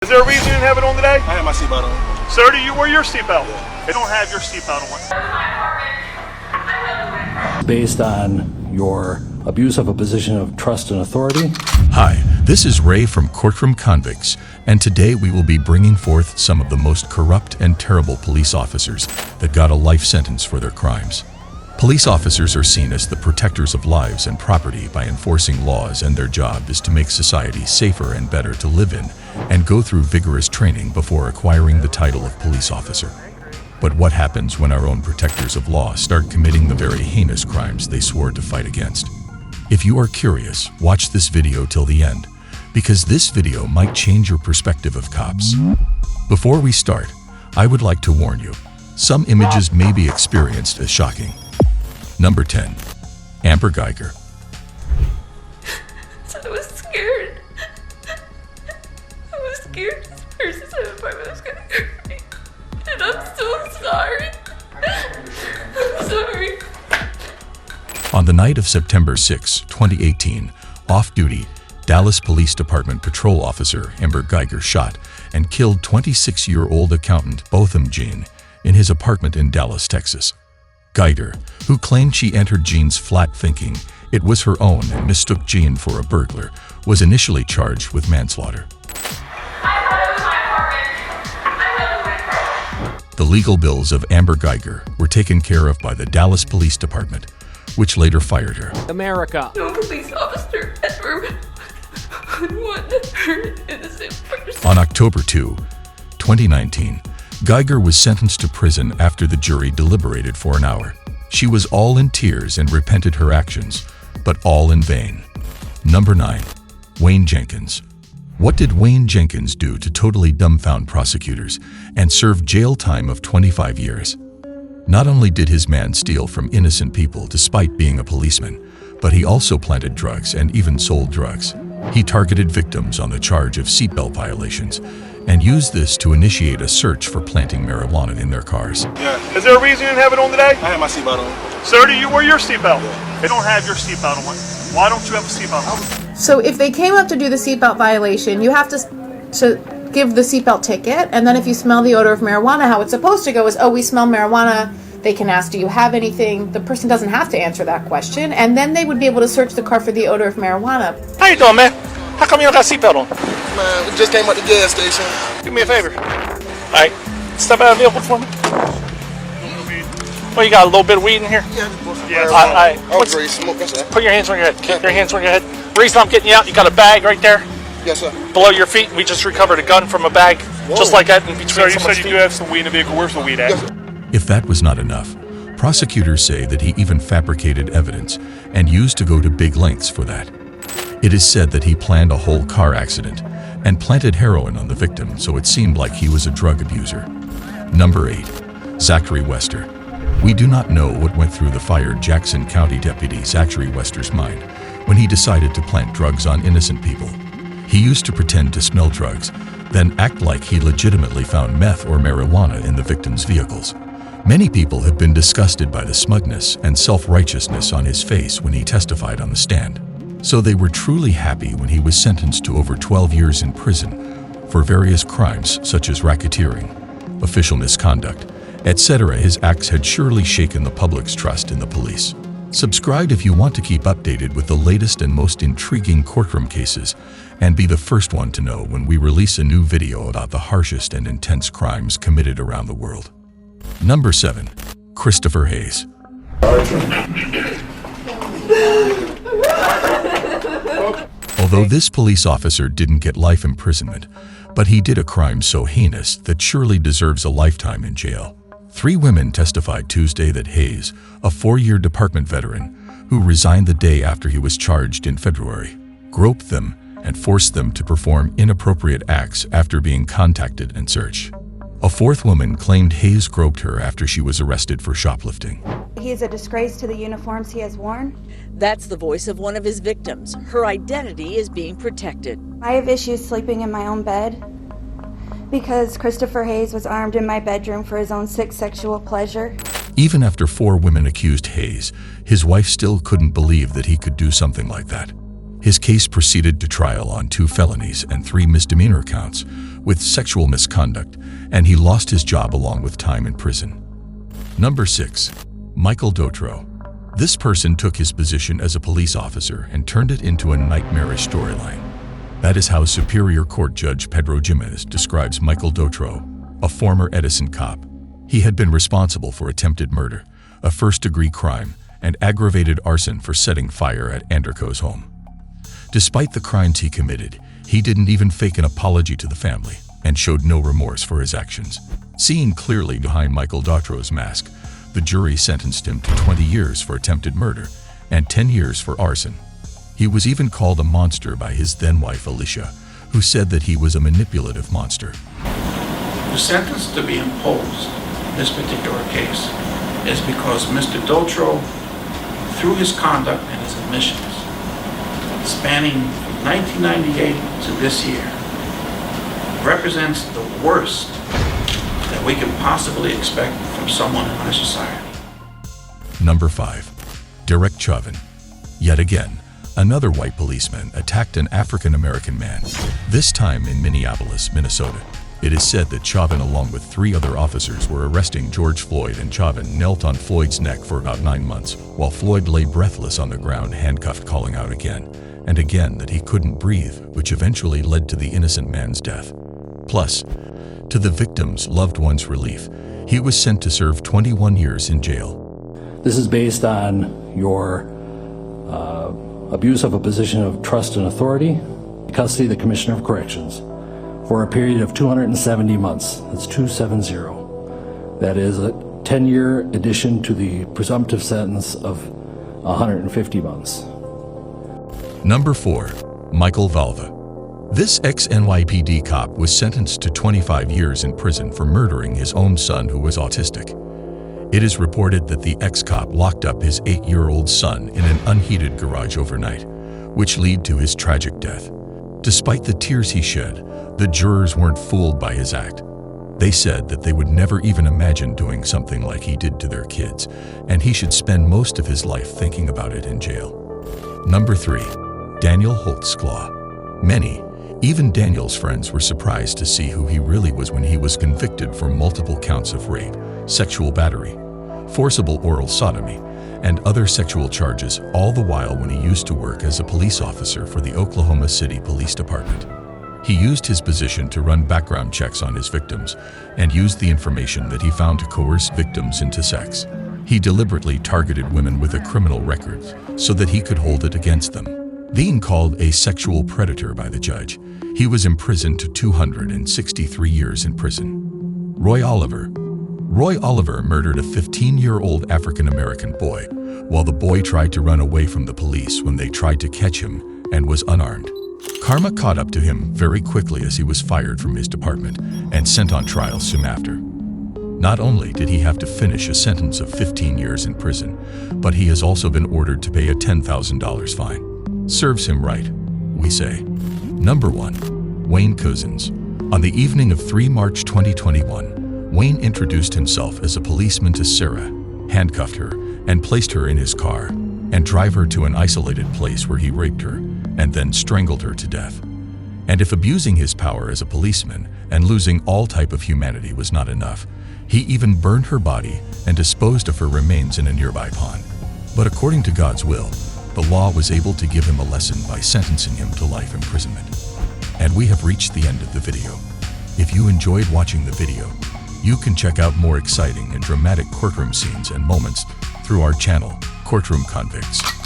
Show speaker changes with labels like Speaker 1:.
Speaker 1: Is there a reason you didn't have it on today?
Speaker 2: I had my seatbelt on.
Speaker 1: Sir, do you wear your seatbelt? They don't have your seatbelt on.
Speaker 3: Based on your abuse of a position of trust and authority.
Speaker 4: Hi, this is Ray from CourtroomConvicts, and today we will be bringing forth some of the most corrupt and terrible police officers that got a life sentence for their crimes. Police officers are seen as the protectors of lives and property by enforcing laws, and their job is to make society safer and better to live in and go through vigorous training before acquiring the title of police officer. But what happens when our own protectors of law start committing the very heinous crimes they swore to fight against? If you are curious, watch this video till the end, because this video might change your perspective of cops. Before we start, I would like to warn you, some images may be experienced as shocking. Number 10. Amber Geiger.
Speaker 5: I was scared. I was scared this person said my was gonna hurt me. And I'm so sorry. I'm sorry.
Speaker 4: On the night of September 6, 2018, off-duty Dallas Police Department patrol officer Amber Geiger shot and killed 26-year-old accountant Botham Jean in his apartment in Dallas, Texas. Geiger, who claimed she entered Jean's flat thinking it was her own and mistook Jean for a burglar, was initially charged with manslaughter. The legal bills of Amber Geiger were taken care of by the Dallas Police Department, which later fired her.
Speaker 6: America.
Speaker 5: No police officer ever would want to hurt an innocent person.
Speaker 4: On October 2, 2019, Geiger was sentenced to prison after the jury deliberated for an hour. She was all in tears and repented her actions, but all in vain. Number 9. Wayne Jenkins. What did Wayne Jenkins do to totally dumbfound prosecutors and serve jail time of 25 years? Not only did his man steal from innocent people despite being a policeman, but he also planted drugs and even sold drugs. He targeted victims on the charge of seatbelt violations and used this to initiate a search for planting marijuana in their cars.
Speaker 2: Yeah.
Speaker 1: Is there a reason you didn't have it on today?
Speaker 2: I had my seatbelt on.
Speaker 1: Sir, do you wear your seatbelt? They don't have your seatbelt on. Why don't you have a seatbelt on?
Speaker 7: So if they came up to do the seatbelt violation, you have to give the seatbelt ticket, and then if you smell the odor of marijuana, how it's supposed to go is, oh, we smell marijuana. They can ask, do you have anything? The person doesn't have to answer that question, and then they would be able to search the car for the odor of marijuana.
Speaker 1: How you doing, man? How come you don't got a seatbelt on?
Speaker 2: Man, we just came out the gas station.
Speaker 1: Do me a favor. All right, step out of the vehicle for me. Well, you got a little bit of weed in here?
Speaker 2: Yeah, just bought some
Speaker 1: Yeah,
Speaker 2: marijuana. Oh, great smoke, that's that.
Speaker 1: Put your hands on your head. Keep your hands on your head. The reason I'm getting you out, you got a bag right there
Speaker 2: Yes, sir.
Speaker 1: below your feet. We just recovered a gun from a bag, just like that in between.
Speaker 8: Sir, you
Speaker 1: someone's
Speaker 8: said you
Speaker 1: feet.
Speaker 8: do have some weed in the vehicle. Where's the weed at?
Speaker 2: Yes, sir.
Speaker 4: If that was not enough, prosecutors say that he even fabricated evidence and used to go to big lengths for that. It is said that he planned a whole car accident and planted heroin on the victim, so it seemed like he was a drug abuser. Number 8. Zachary Wester. We do not know what went through the fired Jackson County deputy Zachary Wester's mind when he decided to plant drugs on innocent people. He used to pretend to smell drugs, then act like he legitimately found meth or marijuana in the victims' vehicles. Many people have been disgusted by the smugness and self-righteousness on his face when he testified on the stand. So they were truly happy when he was sentenced to over 12 years in prison for various crimes such as racketeering, official misconduct, etc. His acts had surely shaken the public's trust in the police. Subscribe if you want to keep updated with the latest and most intriguing courtroom cases and be the first one to know when we release a new video about the harshest and intense crimes committed around the world. Number 7. Christopher Hayes. Although this police officer didn't get life imprisonment, but he did a crime so heinous that surely deserves a lifetime in jail. 3 women testified Tuesday that Hayes, a 4-year department veteran who resigned the day after he was charged in February, groped them and forced them to perform inappropriate acts after being contacted and searched. A 4th woman claimed Hayes groped her after she was arrested for shoplifting.
Speaker 9: He is a disgrace to the uniforms he has worn.
Speaker 10: That's the voice of one of his victims. Her identity is being protected.
Speaker 9: I have issues sleeping in my own bed because Christopher Hayes was armed in my bedroom for his own sick sexual pleasure.
Speaker 4: Even after 4 women accused Hayes, his wife still couldn't believe that he could do something like that. His case proceeded to trial on 2 felonies and 3 misdemeanor counts, with sexual misconduct, and he lost his job along with time in prison. Number 6. Michael Dotro. This person took his position as a police officer and turned it into a nightmarish storyline. That is how Superior Court Judge Pedro Jimenez describes Michael Dotro, a former Edison cop. He had been responsible for attempted murder, a first-degree crime, and aggravated arson for setting fire at Anderco's home. Despite the crimes he committed, he didn't even fake an apology to the family and showed no remorse for his actions. Seeing clearly behind Michael Dotro's mask, the jury sentenced him to 20 years for attempted murder and 10 years for arson. He was even called a monster by his then-wife Alicia, who said that he was a manipulative monster.
Speaker 6: The sentence to be imposed in this particular case is because Mr. Dotro, through his conduct and his admissions, spanning from 1998 to this year, represents the worst that we can possibly expect from someone in our society.
Speaker 4: Number 5. Derek Chauvin. Yet again, another white policeman attacked an African-American man, this time in Minneapolis, Minnesota. It is said that Chauvin, along with 3 other officers, were arresting George Floyd, and Chauvin knelt on Floyd's neck for about 9 months, while Floyd lay breathless on the ground, handcuffed, calling out again and again that he couldn't breathe, which eventually led to the innocent man's death. Plus, to the victim's loved one's relief, he was sent to serve 21 years in jail.
Speaker 3: This is based on your abuse of a position of trust and authority, custody of the Commissioner of Corrections, for a period of 270 months. That's 270. That is a 10-year addition to the presumptive sentence of 150 months.
Speaker 4: Number 4. Michael Valva. This ex-NYPD cop was sentenced to 25 years in prison for murdering his own son, who was autistic. It is reported that the ex-cop locked up his 8-year-old son in an unheated garage overnight, which led to his tragic death. Despite the tears he shed, the jurors weren't fooled by his act. They said that they would never even imagine doing something like he did to their kids, and he should spend most of his life thinking about it in jail. Number 3. Daniel Holtzclaw. Many, even Daniel's friends, were surprised to see who he really was when he was convicted for multiple counts of rape, sexual battery, forcible oral sodomy, and other sexual charges, all the while when he used to work as a police officer for the Oklahoma City Police Department. He used his position to run background checks on his victims and used the information that he found to coerce victims into sex. He deliberately targeted women with a criminal record so that he could hold it against them. Being called a sexual predator by the judge, he was imprisoned to 263 years in prison. Roy Oliver. Roy Oliver murdered a 15-year-old African-American boy while the boy tried to run away from the police when they tried to catch him and was unarmed. Karma caught up to him very quickly as he was fired from his department and sent on trial soon after. Not only did he have to finish a sentence of 15 years in prison, but he has also been ordered to pay a $10,000 fine. Serves him right, we say. Number 1. Wayne Cousins. On the evening of 3 March 2021, Wayne introduced himself as a policeman to Sarah, handcuffed her, and placed her in his car, and drive her to an isolated place where he raped her, and then strangled her to death. And if abusing his power as a policeman and losing all type of humanity was not enough, he even burned her body and disposed of her remains in a nearby pond. But according to God's will, the law was able to give him a lesson by sentencing him to life imprisonment. And we have reached the end of the video. If you enjoyed watching the video, you can check out more exciting and dramatic courtroom scenes and moments through our channel, Courtroom Convicts.